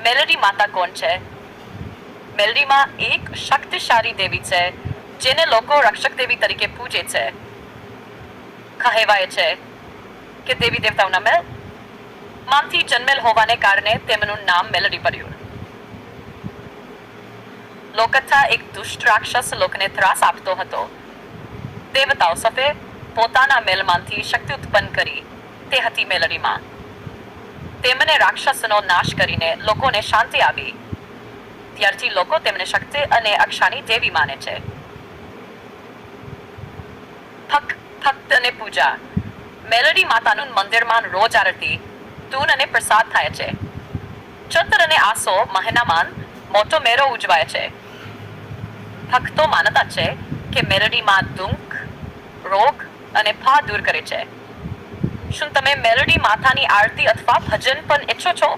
મેલડી માતા કોણ છે? મેલડી માં એક શક્તિશાળી દેવી છે જેને લોકો રક્ષક દેવી તરીકે પૂજે છે. કહેવાય છે કે દેવી દેવતાઓના મેલ માંથી જન્મેલ હોવાને કારણે તેમનું નામ મેલડી પડ્યું. લોકકથા એક દુષ્ટ રાક્ષસ લોકને ત્રાસ આપતો હતો. દેવતાઓ સફે પોતાના મેલમાંથી શક્તિ ઉત્પન્ન કરી. તે હતી મેલડી માં. તેમને રાક્ષસનો નાશ કરીને લોકોને શાંતિ આપી. ત્યારથી લોકો તેમને શક્તિ અને અક્ષાની દેવી માને છે. ભક્ત અને પૂજા. મેલડી માતાનું મંદિરમાં રોજ આરતી, ધૂન અને પ્રસાદ થાય છે. ચૈત્ર અને આસો મહિનામાં મોટો મેળો ઉજવાય છે. ભક્તો માનતા છે કે મેલડી માં દુઃખ, રોગ અને ભા દૂર કરે છે. શું તમે મેલડી માતાની આરતી અથવા ભજન પણ ઈચ્છો છો?